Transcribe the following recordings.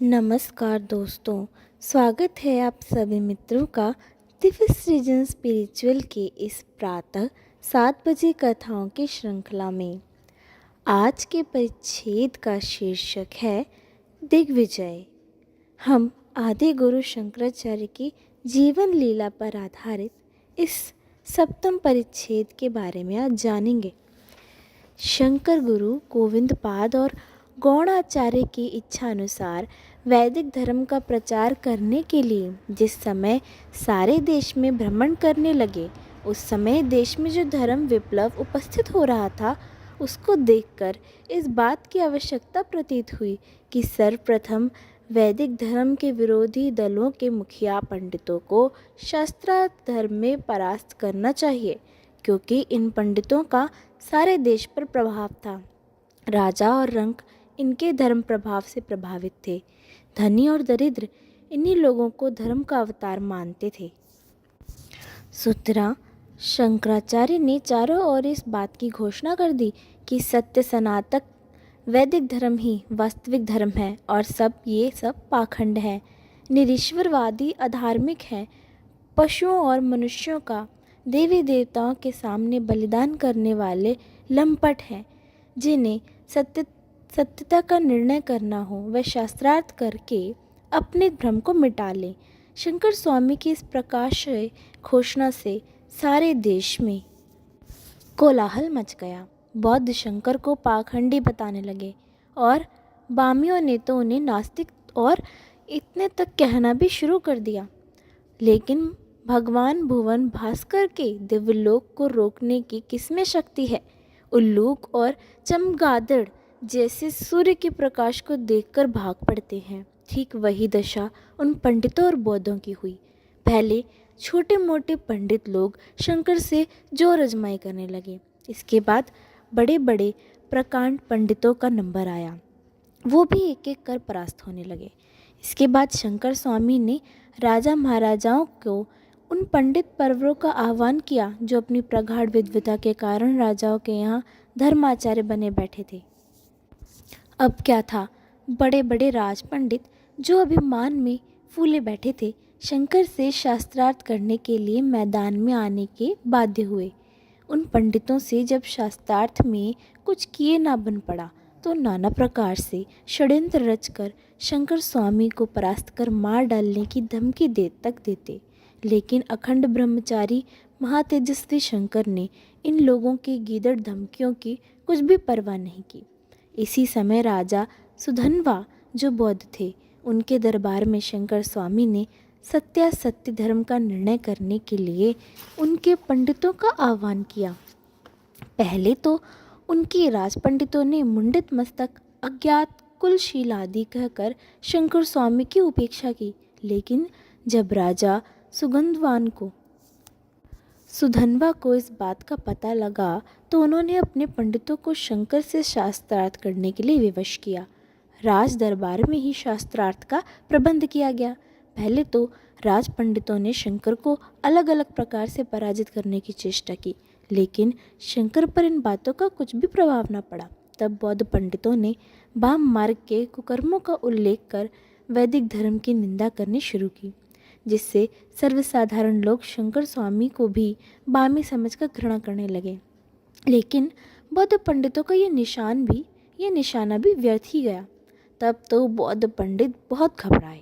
नमस्कार दोस्तों, स्वागत है आप सभी मित्रों का दिव्य सृजन स्पिरिचुअल के इस प्रातः 7 बजे कथाओं की श्रृंखला में। आज के परिच्छेद का शीर्षक है दिग्विजय। हम आदि गुरु शंकराचार्य की जीवन लीला पर आधारित इस सप्तम परिच्छेद के बारे में आज जानेंगे। शंकर गुरु गोविंदपाद और गौड़ाचार्य की इच्छा अनुसार वैदिक धर्म का प्रचार करने के लिए जिस समय सारे देश में भ्रमण करने लगे, उस समय देश में जो धर्म विप्लव उपस्थित हो रहा था, उसको देखकर इस बात की आवश्यकता प्रतीत हुई कि सर्वप्रथम वैदिक धर्म के विरोधी दलों के मुखिया पंडितों को शास्त्रार्थ धर्म में परास्त करना चाहिए, क्योंकि इन पंडितों का सारे देश पर प्रभाव था। राजा और रंक इनके धर्म प्रभाव से प्रभावित थे। धनी और दरिद्र इन्हीं लोगों को धर्म का अवतार मानते थे। सुतरां शंकराचार्य ने चारों ओर इस बात की घोषणा कर दी कि सत्य सनातन वैदिक धर्म ही वास्तविक धर्म है और ये सब पाखंड है, निरीश्वरवादी, अधार्मिक हैं, पशुओं और मनुष्यों का देवी देवताओं के सामने बलिदान करने वाले लंपट हैं। जिन्हें सत्यता का निर्णय करना हो, वह शास्त्रार्थ करके अपने भ्रम को मिटा लें। शंकर स्वामी की इस प्रकाश्य घोषणा से सारे देश में कोलाहल मच गया। बौद्ध शंकर को पाखंडी बताने लगे और बामियों ने तो उन्हें नास्तिक और इतने तक कहना भी शुरू कर दिया। लेकिन भगवान भुवन भास्कर के दिव्यलोक को रोकने की किसमें शक्ति है? उल्लूक और चमगादड़ जैसे सूर्य के प्रकाश को देखकर भाग पड़ते हैं। ठीक वही दशा उन पंडितों और बौद्धों की हुई। पहले छोटे मोटे पंडित लोग शंकर से जोर आजमाई करने लगे। इसके बाद बड़े बड़े प्रकांड पंडितों का नंबर आया, वो भी एक एक कर परास्त होने लगे। इसके बाद शंकर स्वामी ने राजा महाराजाओं को उन पंडित परवरों का आह्वान किया जो अपनी प्रगाढ़ विद्वता के कारण राजाओं के यहाँ धर्माचार्य बने बैठे थे। अब क्या था, बड़े बड़े राज पंडित जो अभिमान में फूले बैठे थे, शंकर से शास्त्रार्थ करने के लिए मैदान में आने के बाध्य हुए। उन पंडितों से जब शास्त्रार्थ में कुछ किए ना बन पड़ा तो नाना प्रकार से षड्यंत्र रचकर शंकर स्वामी को परास्त कर मार डालने की धमकी देते। लेकिन अखंड ब्रह्मचारी महातेजस्वी शंकर ने इन लोगों की गीदड़ धमकियों की कुछ भी परवाह नहीं की। इसी समय राजा सुधन्वा जो बौद्ध थे, उनके दरबार में शंकर स्वामी ने सत्यासत्य धर्म का निर्णय करने के लिए उनके पंडितों का आह्वान किया। पहले तो उनके राज पंडितों ने मुंडित मस्तक, अज्ञात, कुलशील आदि कहकर शंकर स्वामी की उपेक्षा की। लेकिन जब राजा सुधन्वा को इस बात का पता लगा तो उन्होंने अपने पंडितों को शंकर से शास्त्रार्थ करने के लिए विवश किया। राज दरबार में ही शास्त्रार्थ का प्रबंध किया गया। पहले तो राज पंडितों ने शंकर को अलग अलग प्रकार से पराजित करने की चेष्टा की, लेकिन शंकर पर इन बातों का कुछ भी प्रभाव न पड़ा। तब बौद्ध पंडितों ने वाम मार्ग के कुकर्मों का उल्लेख कर वैदिक धर्म की निंदा करनी शुरू की, जिससे सर्वसाधारण लोग शंकर स्वामी को भी बामी समझकर घृणा करने लगे। लेकिन बौद्ध पंडितों का ये निशाना भी व्यर्थ ही गया। तब तो बौद्ध पंडित बहुत घबराए,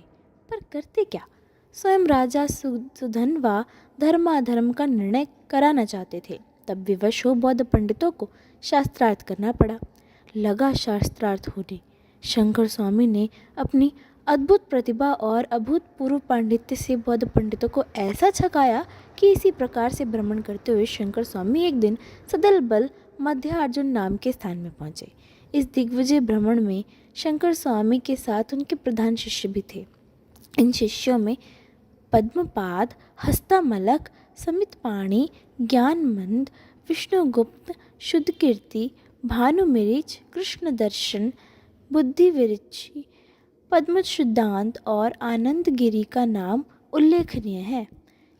पर करते क्या? स्वयं राजा सुधन्वा धर्माधर्म का निर्णय कराना चाहते थे। तब विवश हो बौद्ध पंडितों को शास्त्रार्थ करना पड़ा। लगा शास्त्रार्थ होने। शंकर स्वामी ने अपनी अद्भुत प्रतिभा और अभूतपूर्व पांडित्य से बौद्ध पंडितों को ऐसा छकाया कि इसी प्रकार से भ्रमण करते हुए शंकर स्वामी एक दिन सदलबल मध्यार्जुन नाम के स्थान में पहुँचे। इस दिग्विजय भ्रमण में शंकर स्वामी के साथ उनके प्रधान शिष्य भी थे। इन शिष्यों में पद्मपाद, हस्तामलक, समितपाणी, ज्ञानमंद, विष्णुगुप्त, शुद्धकीर्ति, भानुमिरिच, कृष्णदर्शन, बुद्धिविरिचि, पद्मशुद्धांत और आनंदगिरी का नाम उल्लेखनीय है।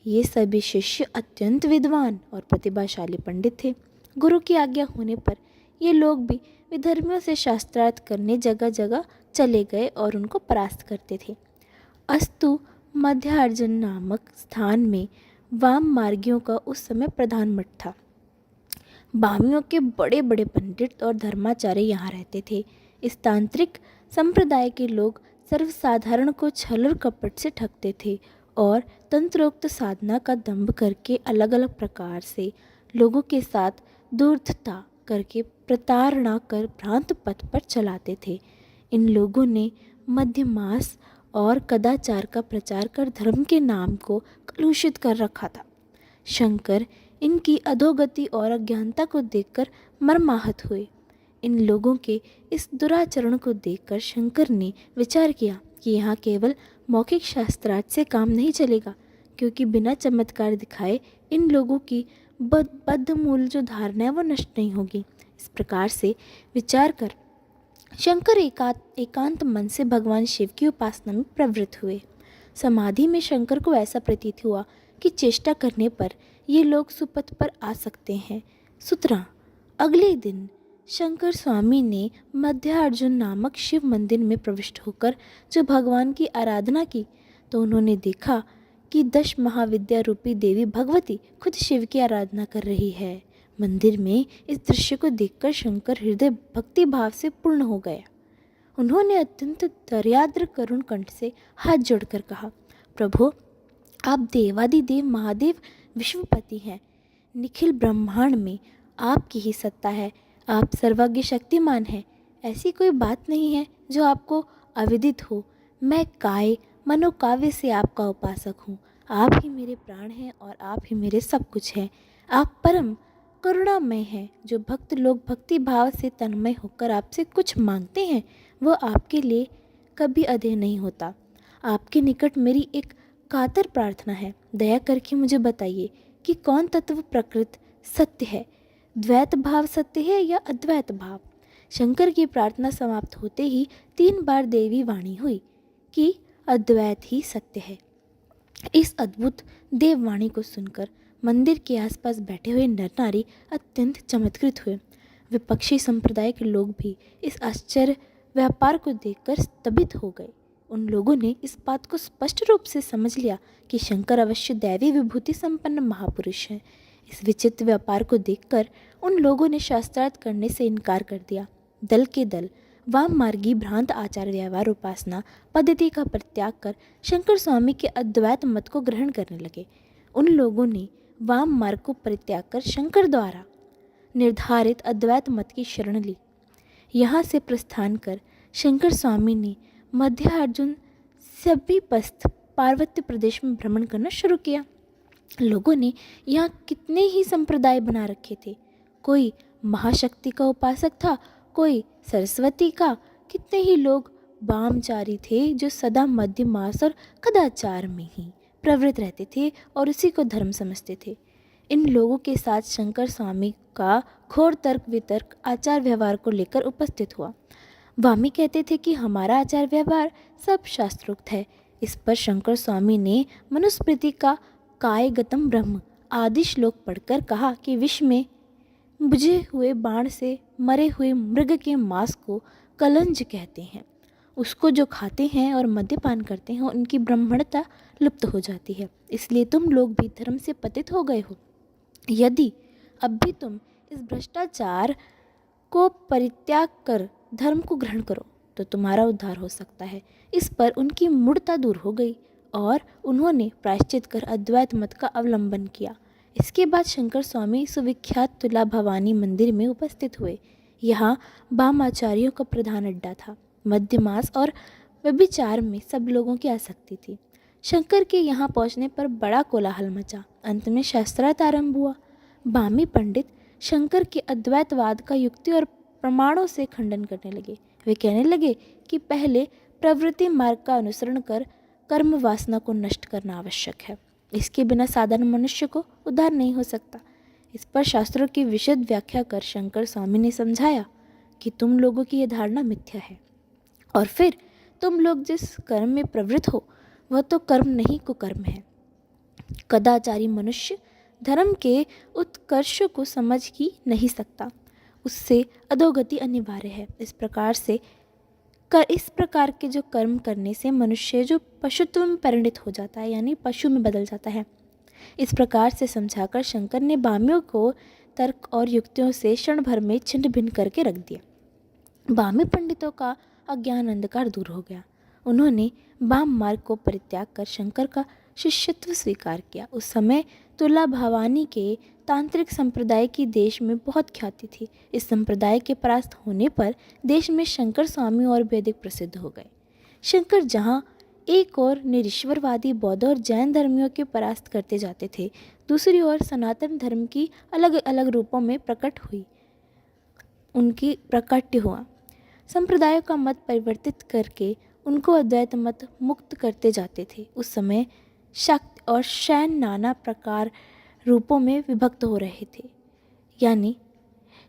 ये सभी शिष्य अत्यंत विद्वान और प्रतिभाशाली पंडित थे। गुरु की आज्ञा होने पर ये लोग भी विधर्मियों से शास्त्रार्थ करने जगह जगह चले गए और उनको परास्त करते थे। अस्तु मध्यार्जुन नामक स्थान में वाम मार्गियों का उस समय प्रधान मठ था। बामियों के बड़े बड़े पंडित और धर्माचार्य यहाँ रहते थे। इस तांत्रिक संप्रदाय के लोग सर्वसाधारण को छल और कपट से ठगते थे और तंत्रोक्त साधना का दंभ करके अलग अलग प्रकार से लोगों के साथ धूर्तता करके प्रताड़ना कर भ्रांत पथ पर चलाते थे। इन लोगों ने मध्यमास और कदाचार का प्रचार कर धर्म के नाम को कलुषित कर रखा था। शंकर इनकी अधोगति और अज्ञानता को देखकर मर्माहत हुए। इन लोगों के इस दुराचरण को देखकर शंकर ने विचार किया कि यहाँ केवल मौखिक शास्त्रार्थ से काम नहीं चलेगा, क्योंकि बिना चमत्कार दिखाए इन लोगों की बद्ध मूल जो धारणा है वो नष्ट नहीं होगी। इस प्रकार से विचार कर शंकर एकांत मन से भगवान शिव की उपासना में प्रवृत्त हुए। समाधि में शंकर को ऐसा प्रतीत हुआ कि चेष्टा करने पर ये लोग सुपथ पर आ सकते हैं। सुतरां अगले दिन शंकर स्वामी ने मध्यार्जुन नामक शिव मंदिर में प्रविष्ट होकर जो भगवान की आराधना की, तो उन्होंने देखा कि 10 महाविद्या रूपी देवी भगवती खुद शिव की आराधना कर रही है। मंदिर में इस दृश्य को देखकर शंकर हृदय भक्ति भाव से पूर्ण हो गया। उन्होंने अत्यंत दर्याद्र करुण कंठ से हाथ जोड़कर कहा, प्रभु, आप देवादिदेव महादेव विश्वपति हैं। निखिल ब्रह्मांड में आपकी ही सत्ता है। आप सर्वज्ञ शक्तिमान हैं। ऐसी कोई बात नहीं है जो आपको अविदित हो। मैं काय मनोकाव्य से आपका उपासक हूँ। आप ही मेरे प्राण हैं और आप ही मेरे सब कुछ हैं। आप परम करुणामय हैं। जो भक्त लोग भक्ति भाव से तन्मय होकर आपसे कुछ मांगते हैं, वो आपके लिए कभी अधेय नहीं होता। आपके निकट मेरी एक कातर प्रार्थना है। दया करके मुझे बताइए कि कौन तत्व प्रकृत सत्य है, द्वैत भाव सत्य है या अद्वैत भाव। शंकर की प्रार्थना समाप्त होते ही 3 बार देवी वाणी हुई कि अद्वैत ही सत्य है। इस अद्भुत देववाणी को सुनकर मंदिर के आसपास बैठे हुए नर नारी अत्यंत चमत्कृत हुए। विपक्षी संप्रदाय के लोग भी इस आश्चर्य व्यापार को देखकर स्तंभित हो गए। उन लोगों ने इस बात को स्पष्ट रूप से समझ लिया कि शंकर अवश्य दैवी विभूति संपन्न महापुरुष हैं। इस विचित्र व्यापार को देखकर उन लोगों ने शास्त्रार्थ करने से इनकार कर दिया। दल के दल वाम मार्गी भ्रांत आचार व्यवहार उपासना पद्धति का परित्याग कर शंकर स्वामी के अद्वैत मत को ग्रहण करने लगे। उन लोगों ने वाम मार्ग को परित्याग कर शंकर द्वारा निर्धारित अद्वैत मत की शरण ली। यहाँ से प्रस्थान कर शंकर स्वामी ने मध्यार्जुन सभी पस्थ पार्वत्य प्रदेश में भ्रमण करना शुरू किया। लोगों ने यहाँ कितने ही संप्रदाय बना रखे थे। कोई महाशक्ति का उपासक था, कोई सरस्वती का। कितने ही लोग वामचारी थे जो सदा मध्य मास और कदाचार में ही प्रवृत्त रहते थे और उसी को धर्म समझते थे। इन लोगों के साथ शंकर स्वामी का घोर तर्क वितर्क आचार व्यवहार को लेकर उपस्थित हुआ। वामी कहते थे कि हमारा आचार व्यवहार सब शास्त्रोक्त है। इस पर शंकर स्वामी ने मनुस्मृति का कायगतम ब्रह्म आदि श्लोक पढ़कर कहा कि विश्व में बुझे हुए बाण से मरे हुए मृग के मांस को कलंज कहते हैं। उसको जो खाते हैं और मद्यपान करते हैं उनकी ब्राह्मणता लुप्त हो जाती है। इसलिए तुम लोग भी धर्म से पतित हो गए हो। यदि अब भी तुम इस भ्रष्टाचार को परित्याग कर धर्म को ग्रहण करो तो तुम्हारा उद्धार हो सकता है। इस पर उनकी मूढ़ता दूर हो गई और उन्होंने प्रायश्चित कर अद्वैत मत का अवलंबन किया। इसके बाद शंकर स्वामी सुविख्यात तुला भवानी मंदिर में उपस्थित हुए। यहाँ वामाचार्यों का प्रधान अड्डा था। मध्यमास और व्यभिचार में सब लोगों की आसक्ति थी। शंकर के यहाँ पहुँचने पर बड़ा कोलाहल मचा। अंत में शास्त्रार्थ आरंभ हुआ। वामी पंडित शंकर के अद्वैतवाद का युक्ति और प्रमाणों से खंडन करने लगे। वे कहने लगे कि पहले प्रवृत्ति मार्ग का अनुसरण कर कर्म वासना को नष्ट करना आवश्यक है। इसके बिना साधारण मनुष्य को उद्धार नहीं हो सकता। इस पर शास्त्रों की विशद व्याख्या कर शंकर स्वामी ने समझाया कि तुम लोगों की यह धारणा मिथ्या है और फिर तुम लोग जिस कर्म में प्रवृत्त हो वह तो कर्म नहीं कुकर्म है। कदाचारी मनुष्य धर्म के उत्कर्ष को समझ ही नहीं सकता, उससे अधोगति अनिवार्य है। इस प्रकार से कर इस प्रकार के जो कर्म करने से मनुष्य जो पशुत्व में परिणत हो जाता है, यानी पशु में बदल जाता है। इस प्रकार से समझाकर शंकर ने बामियों को तर्क और युक्तियों से क्षण भर में छिन्न भिन्न करके रख दिया। बामी पंडितों का अज्ञान अंधकार दूर हो गया। उन्होंने वाम मार्ग को परित्याग कर शंकर का शिष्यत्व स्वीकार किया। उस समय तुला भवानी के तांत्रिक संप्रदाय की देश में बहुत ख्याति थी। इस संप्रदाय के परास्त होने पर देश में शंकर स्वामी और भी अधिक प्रसिद्ध हो गए। शंकर जहाँ एक और निरीश्वरवादी बौद्ध और जैन धर्मियों के परास्त करते जाते थे, दूसरी ओर सनातन धर्म की अलग अलग रूपों में उनकी प्रकट हुआ। संप्रदायों का मत परिवर्तित करके उनको अद्वैत मत मुक्त करते जाते थे। उस समय शक्ति और शैन नाना प्रकार रूपों में विभक्त हो रहे थे, यानी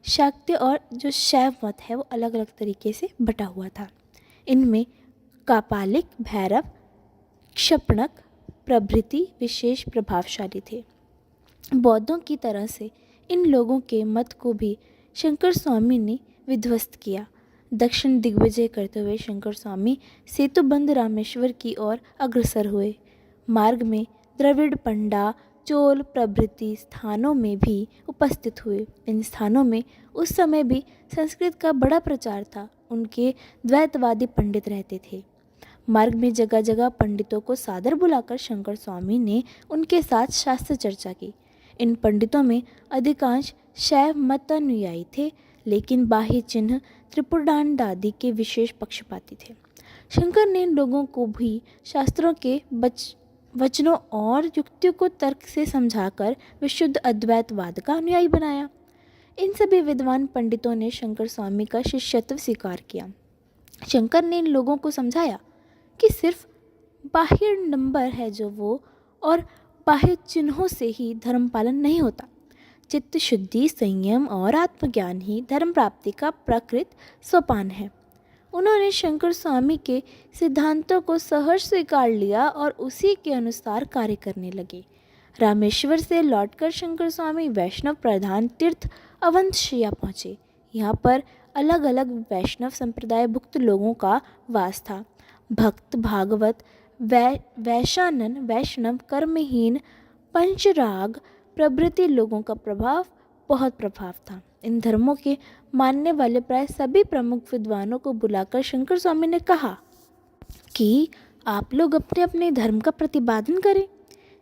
शाक्य और जो शैव मत है वो अलग अलग तरीके से बटा हुआ था। इनमें कापालिक, भैरव, क्षपणक प्रभृति विशेष प्रभावशाली थे। बौद्धों की तरह से इन लोगों के मत को भी शंकर स्वामी ने विध्वस्त किया। दक्षिण दिग्विजय करते हुए शंकर स्वामी सेतुबंध रामेश्वर की ओर अग्रसर हुए। मार्ग में द्रविड़, पंडा, चोल प्रभृति स्थानों में भी उपस्थित हुए। इन स्थानों में उस समय भी संस्कृत का बड़ा प्रचार था। उनके द्वैतवादी पंडित रहते थे। मार्ग में जगह जगह पंडितों को सादर बुलाकर शंकर स्वामी ने उनके साथ शास्त्र चर्चा की। इन पंडितों में अधिकांश शैव मत अनुयायी थे, लेकिन बाह्य चिन्ह त्रिपुराण आदि के विशेष पक्षपाती थे। शंकर ने इन लोगों को भी शास्त्रों के वचनों और युक्तियों को तर्क से समझाकर विशुद्ध अद्वैतवाद का अनुयायी बनाया। इन सभी विद्वान पंडितों ने शंकर स्वामी का शिष्यत्व स्वीकार किया। शंकर ने इन लोगों को समझाया कि सिर्फ बाह्य नंबर है जो वो, और बाह्य चिन्हों से ही धर्म पालन नहीं होता। चित्त शुद्धि, संयम और आत्मज्ञान ही धर्म प्राप्ति का प्रकृत सोपान है। उन्होंने शंकर स्वामी के सिद्धांतों को सहर्ष स्वीकार लिया और उसी के अनुसार कार्य करने लगे। रामेश्वर से लौटकर शंकर स्वामी वैष्णव प्रधान तीर्थ अवंतशिया पहुँचे। यहाँ पर अलग अलग वैष्णव संप्रदाय भुक्त लोगों का वास था। भक्त, भागवत, वैशानन, वैष्णव, कर्महीन, पंचराग प्रभृति लोगों का बहुत प्रभाव था। इन धर्मों के मानने वाले प्राय सभी प्रमुख विद्वानों को बुलाकर शंकर स्वामी ने कहा कि आप लोग अपने अपने धर्म का प्रतिपादन करें।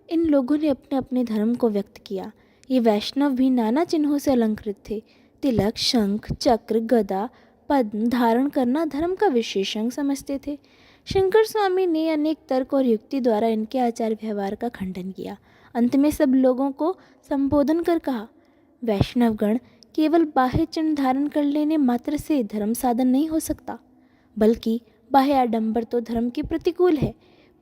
इन लोगों ने अपने अपने धर्म को व्यक्त किया। ये वैष्णव भी नाना चिन्हों से अलंकृत थे। तिलक, शंख, चक्र, गदा, पद्म धारण करना धर्म का विशेष अंग समझते थे। शंकर स्वामी ने अनेक तर्क और युक्ति द्वारा इनके आचार व्यवहार का खंडन किया। अंत में सब लोगों को संबोधन कर कहा, वैष्णवगण, केवल बाह्य चिन्ह धारण कर लेने मात्र से धर्म साधन नहीं हो सकता, बल्कि बाह्य आडंबर तो धर्म के प्रतिकूल है।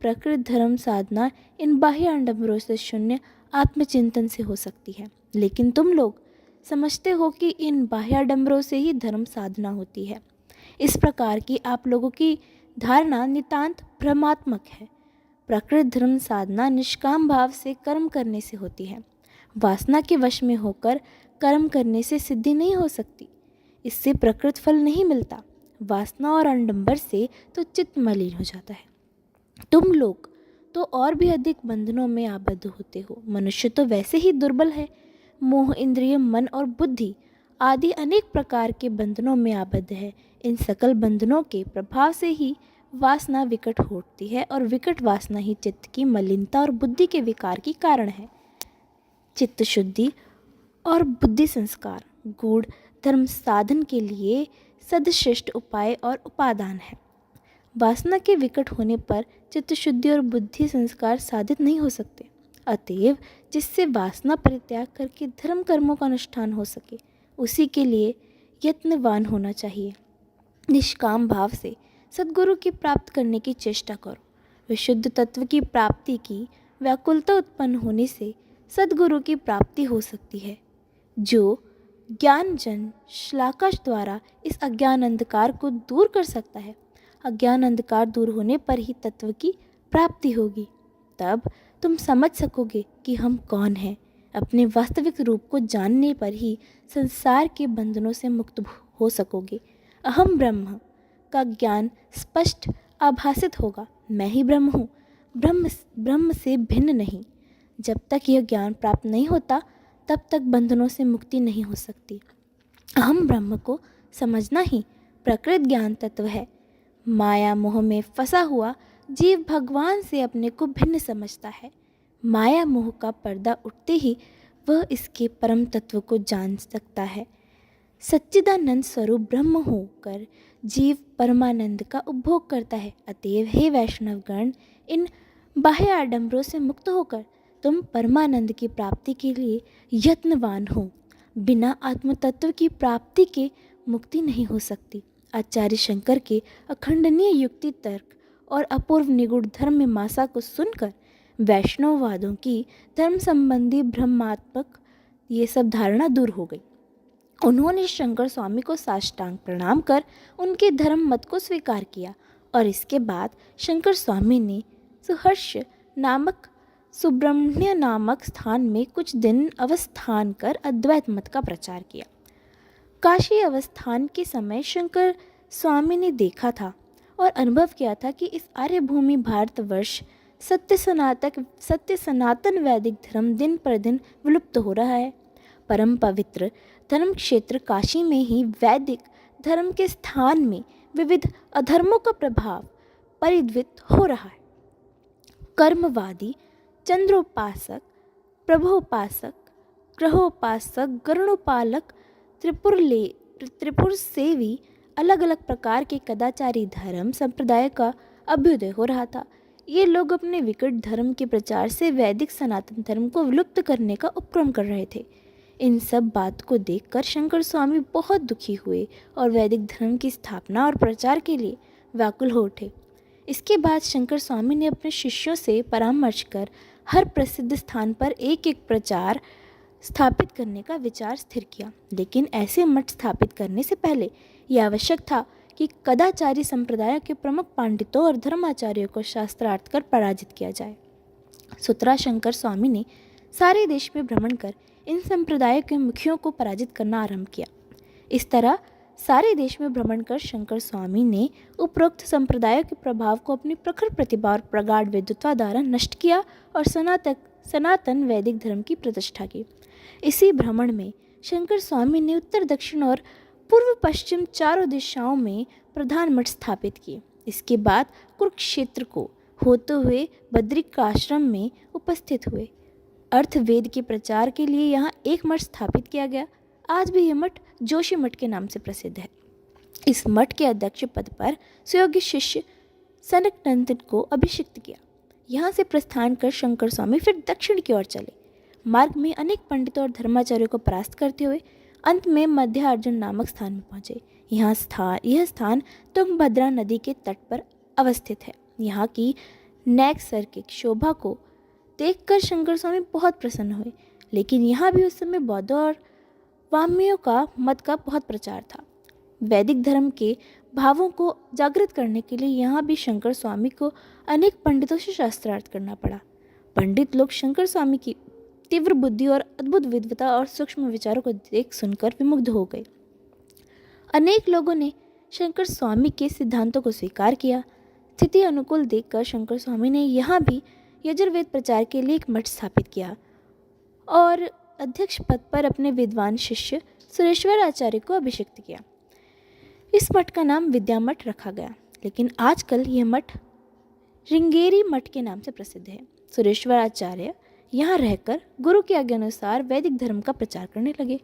प्रकृत धर्म साधना इन बाह्य आडंबरों से शून्य आत्मचिंतन से हो सकती है। लेकिन तुम लोग समझते हो कि इन बाह्य आडंबरों से ही धर्म साधना होती है। इस प्रकार की आप लोगों की धारणा नितांत भ्रमात्मक है। प्रकृत धर्म साधना निष्काम भाव से कर्म करने से होती है। वासना के वश में होकर कर्म करने से सिद्धि नहीं हो सकती। इससे प्रकृत फल नहीं मिलता। वासना और आडंबर से तो चित्त मलिन हो जाता है। तुम लोग तो और भी अधिक बंधनों में आबद्ध होते हो। मनुष्य तो वैसे ही दुर्बल है। मोह, इंद्रिय, मन और बुद्धि आदि अनेक प्रकार के बंधनों में आबद्ध है। इन सकल बंधनों के प्रभाव से ही वासना विकट होती है, और विकट वासना ही चित्त की मलिनता और बुद्धि के विकार की कारण है। चित्त शुद्धि और बुद्धि संस्कार गूढ़ धर्म साधन के लिए सदश्रेष्ठ उपाय और उपादान है। वासना के विकट होने पर चित्त शुद्धि और बुद्धि संस्कार साधित नहीं हो सकते। अतएव जिससे वासना परित्याग करके धर्म कर्मों का अनुष्ठान हो सके, उसी के लिए यत्नवान होना चाहिए। निष्काम भाव से सद्गुरु की प्राप्त करने की चेष्टा करो। विशुद्ध तत्व की प्राप्ति की व्याकुलता उत्पन्न होने से सद्गुरु की प्राप्ति हो सकती है, जो ज्ञान जन श्लाका द्वारा इस अज्ञान अंधकार को दूर कर सकता है। अज्ञान अंधकार दूर होने पर ही तत्व की प्राप्ति होगी। तब तुम समझ सकोगे कि हम कौन हैं। अपने वास्तविक रूप को जानने पर ही संसार के बंधनों से मुक्त हो सकोगे। अहम ब्रह्म का ज्ञान स्पष्ट आभासित होगा। मैं ही ब्रह्म हूँ, ब्रह्म से भिन्न नहीं। जब तक यह ज्ञान प्राप्त नहीं होता तब तक बंधनों से मुक्ति नहीं हो सकती। अहम ब्रह्म को समझना ही प्रकृत ज्ञान तत्व है। माया मोह में फंसा हुआ जीव भगवान से अपने को भिन्न समझता है। माया मोह का पर्दा उठते ही वह इसके परम तत्व को जान सकता है। सच्चिदानंद स्वरूप ब्रह्म होकर जीव परमानंद का उपभोग करता है। अतएव हे वैष्णवगण, इन बाह्य आडंबरों से मुक्त होकर तुम परमानंद की प्राप्ति के लिए यत्नवान हो। बिना आत्म तत्व की प्राप्ति के मुक्ति नहीं हो सकती। आचार्य शंकर के अखंडनीय युक्ति तर्क और अपूर्व निगूढ़ धर्म मीमांसा को सुनकर वैष्णववादों की धर्म संबंधी भ्रमात्मक ये सब धारणा दूर हो गई। उन्होंने शंकर स्वामी को साष्टांग प्रणाम कर उनके धर्म मत को स्वीकार किया और इसके बाद शंकर स्वामी ने सुब्रह्मण्य नामक स्थान में कुछ दिन अवस्थान कर अद्वैत मत का प्रचार किया। काशी अवस्थान के समय शंकर स्वामी ने देखा था और अनुभव किया था कि इस आर्यभूमि भारतवर्ष सत्य सनातन वैदिक धर्म दिन पर दिन विलुप्त हो रहा है। परम पवित्र धर्म क्षेत्र काशी में ही वैदिक धर्म के स्थान में विविध अधर्मों का प्रभाव परिद्वित हो रहा है। कर्मवादी, चंद्रोपासक, प्रभोपासक, ग्रहोपासक, गरुणोपालक, त्रिपुर सेवी, अलग अलग प्रकार के कदाचारी धर्म संप्रदाय का अभ्युदय हो रहा था। ये लोग अपने विकट धर्म के प्रचार से वैदिक सनातन धर्म को विलुप्त करने का उपक्रम कर रहे थे। इन सब बात को देखकर शंकर स्वामी बहुत दुखी हुए और वैदिक धर्म की स्थापना और प्रचार के लिए व्याकुल हो उठे। इसके बाद शंकर स्वामी ने अपने शिष्यों से परामर्श कर हर प्रसिद्ध स्थान पर एक एक प्रचार स्थापित करने का विचार स्थिर किया। लेकिन ऐसे मठ स्थापित करने से पहले यह आवश्यक था कि कदाचारी संप्रदायों के प्रमुख पंडितों और धर्माचार्यों को शास्त्रार्थ कर पराजित किया जाए। सुतरा शंकर स्वामी ने सारे देश में भ्रमण कर इन संप्रदायों के मुखियों को पराजित करना आरंभ किया। इस तरह सारे देश में भ्रमण कर शंकर स्वामी ने उपरोक्त संप्रदायों के प्रभाव को अपनी प्रखर प्रतिभा और प्रगाढ़ विद्वता द्वारा नष्ट किया और सनातन वैदिक धर्म की प्रतिष्ठा की। इसी भ्रमण में शंकर स्वामी ने उत्तर दक्षिण और पूर्व पश्चिम चारों दिशाओं में प्रधान मठ स्थापित किए। इसके बाद कुरुक्षेत्र को होते हुए बद्रिकाश्रम में उपस्थित हुए। अर्थवेद के प्रचार के लिए यहाँ एक मठ स्थापित किया गया। आज भी यह मठ जोशी मठ के नाम से प्रसिद्ध है। इस मठ के अध्यक्ष पद पर सुयोग्य शिष्य सनकनंदन को अभिषिक्त किया। यहाँ से प्रस्थान कर शंकर स्वामी फिर दक्षिण की ओर चले। मार्ग में अनेक पंडितों और धर्माचार्यों को परास्त करते हुए अंत में मध्य अर्जुन नामक स्थान में पहुंचे। यह स्थान तुंगभद्रा नदी के तट पर अवस्थित है। यहाँ की नैसर्गिक शोभा को देखकर शंकर स्वामी बहुत प्रसन्न हुए। लेकिन यहाँ भी उस समय बौद्धों और वामियों का मत का बहुत प्रचार था। वैदिक धर्म के भावों को जागृत करने के लिए यहाँ भी शंकर स्वामी को अनेक पंडितों से शास्त्रार्थ करना पड़ा। पंडित लोग शंकर स्वामी की तीव्र बुद्धि और अद्भुत विद्वता और सूक्ष्म विचारों को देख सुनकर विमुग्ध हो गए। अनेक लोगों ने शंकर स्वामी के सिद्धांतों को स्वीकार किया। स्थिति अनुकूल देखकर शंकर स्वामी ने यहाँ भी यजुर्वेद प्रचार के लिए एक मठ स्थापित किया और अध्यक्ष पद पर अपने विद्वान शिष्य सुरेश्वर आचार्य को अभिषिक्त किया। इस मठ का नाम विद्या मठ रखा गया, लेकिन आजकल यह मठ श्रृंगेरी मठ के नाम से प्रसिद्ध है। सुरेश्वर आचार्य यहाँ रहकर गुरु के आज्ञा अनुसार वैदिक धर्म का प्रचार करने लगे।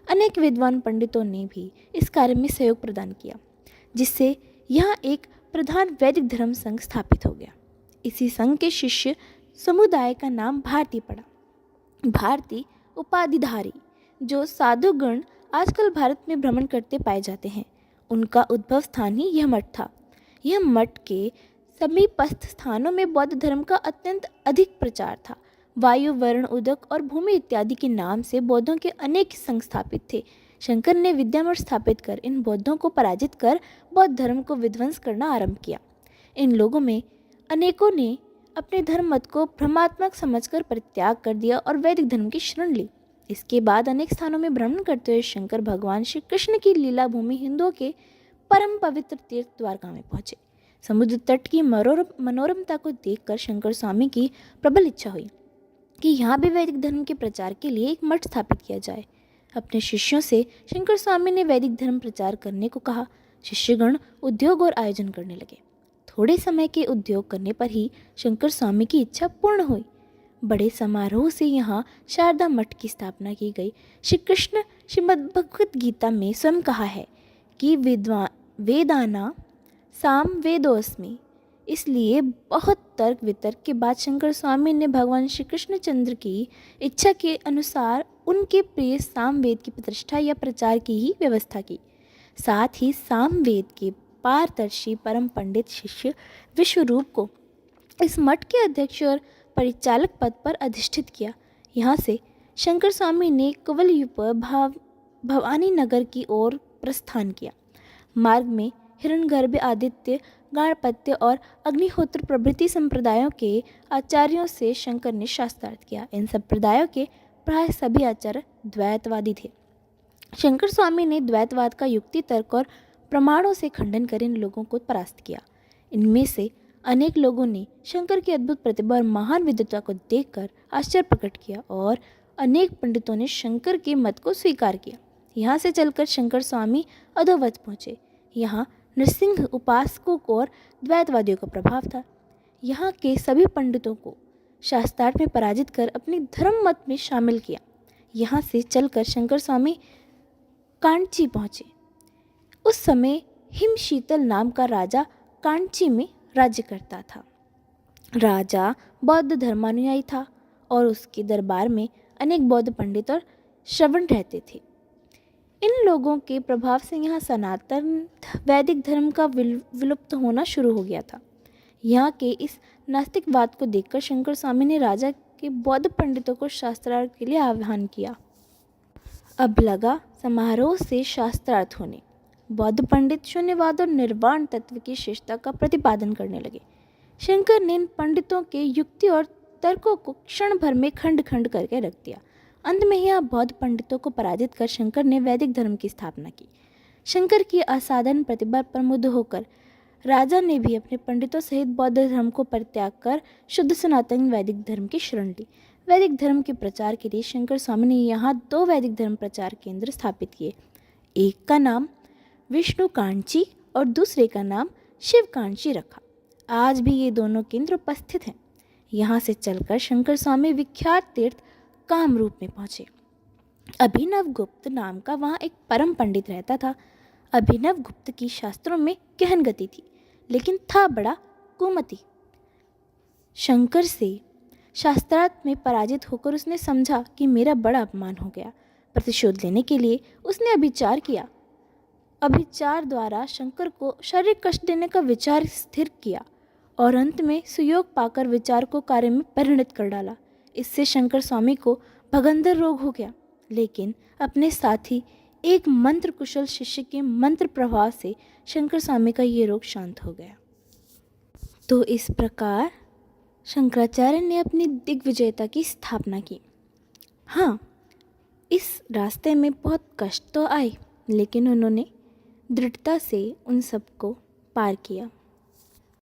अनेक विद्वान पंडितों ने भी इस कार्य में सहयोग प्रदान किया, जिससे यहाँ एक प्रधान वैदिक धर्म संघ स्थापित हो गया। इसी संघ के शिष्य समुदाय का नाम भारती पड़ा। भारती उपाधिधारी जो साधुगण आजकल भारत में भ्रमण करते पाए जाते हैं, उनका उद्भव स्थान ही यह मठ था। यह मठ के समीपस्थ स्थानों में बौद्ध धर्म का अत्यंत अधिक प्रचार था। वायु, वर्ण, उदक और भूमि इत्यादि के नाम से बौद्धों के अनेक संघ स्थापित थे। शंकर ने विद्यामठ स्थापित कर इन बौद्धों को पराजित कर बौद्ध धर्म को विध्वंस करना आरंभ किया। इन लोगों में अनेकों ने अपने धर्म मत को भ्रमात्मक समझकर परित्याग कर दिया और वैदिक धर्म की शरण ली। इसके बाद अनेक स्थानों में भ्रमण करते हुए शंकर भगवान श्री कृष्ण की लीला भूमि हिंदुओं के परम पवित्र तीर्थ द्वारका में पहुँचे। समुद्र तट की मनोरमता को देखकर शंकर स्वामी की प्रबल इच्छा हुई कि यहाँ भी वैदिक धर्म के प्रचार के लिए एक मठ स्थापित किया जाए। अपने शिष्यों से शंकर स्वामी ने वैदिक धर्म प्रचार करने को कहा। शिष्यगण उद्योग और आयोजन करने लगे। थोड़े समय के उद्योग करने पर ही शंकर स्वामी की इच्छा पूर्ण हुई। बड़े समारोह से यहाँ शारदा मठ की स्थापना की गई। श्री कृष्ण श्रीमद्भगवत गीता में स्वयं कहा है कि वेदाना साम वेदोस्मि। इसलिए बहुत तर्क वितर्क के बाद शंकर स्वामी ने भगवान श्री कृष्णचंद्र की इच्छा के अनुसार उनके प्रिय सामवेद की प्रतिष्ठा या प्रचार की ही व्यवस्था की। साथ ही सामवेद के पारदर्शी परम पंडित शिष्य विश्वरूप को इस मठ के अध्यक्ष और परिचालक पद पर अधिष्ठित किया। यहाँ से शंकर स्वामी ने कुवलयुप भवानी नगर की ओर प्रस्थान किया। मार्ग में हिरण्यगर्भ, आदित्य, गाणपत्य और अग्निहोत्र प्रभृति संप्रदायों के आचार्यों से शंकर ने शास्त्रार्थ किया। इन संप्रदायों के प्राय सभी आचार्य द्वैतवादी थे। शंकर स्वामी ने द्वैतवाद का युक्ति तर्क और प्रमाणों से खंडन कर इन लोगों को परास्त किया। इनमें से अनेक लोगों ने शंकर की अद्भुत प्रतिभा और महान विद्वता को देखकर आश्चर्य प्रकट किया और अनेक पंडितों ने शंकर के मत को स्वीकार किया। यहाँ से चलकर शंकर स्वामी अधोवत पहुँचे। यहाँ नृसिंह उपासकों और द्वैतवादियों का प्रभाव था। यहाँ के सभी पंडितों को शास्त्रार्थ में पराजित कर अपनी धर्म मत में शामिल किया। यहाँ से चलकर शंकर स्वामी कांची पहुँचे। उस समय हिमशीतल नाम का राजा कांची में राज्य करता था। राजा बौद्ध धर्मानुयायी था और उसके दरबार में अनेक बौद्ध पंडित और श्रवण रहते थे। इन लोगों के प्रभाव से यहाँ सनातन वैदिक धर्म का विलुप्त होना शुरू हो गया था। यहाँ के इस नास्तिकवाद को देखकर शंकर स्वामी ने राजा के बौद्ध पंडितों को शास्त्रार्थ के लिए आह्वान किया। अब लगा समारोह से शास्त्रार्थ होने। बौद्ध पंडित शून्यवाद और निर्वाण तत्व की शिष्टता का प्रतिपादन करने लगे। शंकर ने इन पंडितों के युक्ति और तर्कों को क्षण भर में खंड खंड करके रख दिया। अंत में यहाँ बौद्ध पंडितों को पराजित कर शंकर ने वैदिक धर्म की स्थापना की। शंकर की असाधारण प्रतिभा पर मुग्ध होकर राजा ने भी अपने पंडितों सहित बौद्ध धर्म को परित्याग कर शुद्ध सनातन वैदिक धर्म की शरण ली। वैदिक धर्म के प्रचार के लिए शंकर स्वामी ने यहाँ 2 वैदिक धर्म प्रचार केंद्र स्थापित किए। एक का नाम विष्णु कांची और दूसरे का नाम शिव कांची रखा। आज भी ये दोनों केंद्र उपस्थित हैं। यहाँ से चलकर शंकर स्वामी विख्यात तीर्थ कामरूप में पहुँचे। अभिनव गुप्त नाम का वहाँ एक परम पंडित रहता था। अभिनव गुप्त की शास्त्रों में गहन गति थी, लेकिन था बड़ा कुमति। शंकर से शास्त्रार्थ में पराजित होकर उसने समझा कि मेरा बड़ा अपमान हो गया। प्रतिशोध लेने के लिए उसने अभिचार किया। अभिचार द्वारा शंकर को शारीरिक कष्ट देने का विचार स्थिर किया और अंत में सुयोग पाकर विचार को कार्य में परिणत कर डाला। इससे शंकर स्वामी को भगंदर रोग हो गया, लेकिन अपने साथी एक मंत्र कुशल शिष्य के मंत्र प्रभाव से शंकर स्वामी का ये रोग शांत हो गया। तो इस प्रकार शंकराचार्य ने अपनी दिग्विजयता की स्थापना की। हाँ, इस रास्ते में बहुत कष्ट तो आए, लेकिन उन्होंने दृढ़ता से उन सबको पार किया।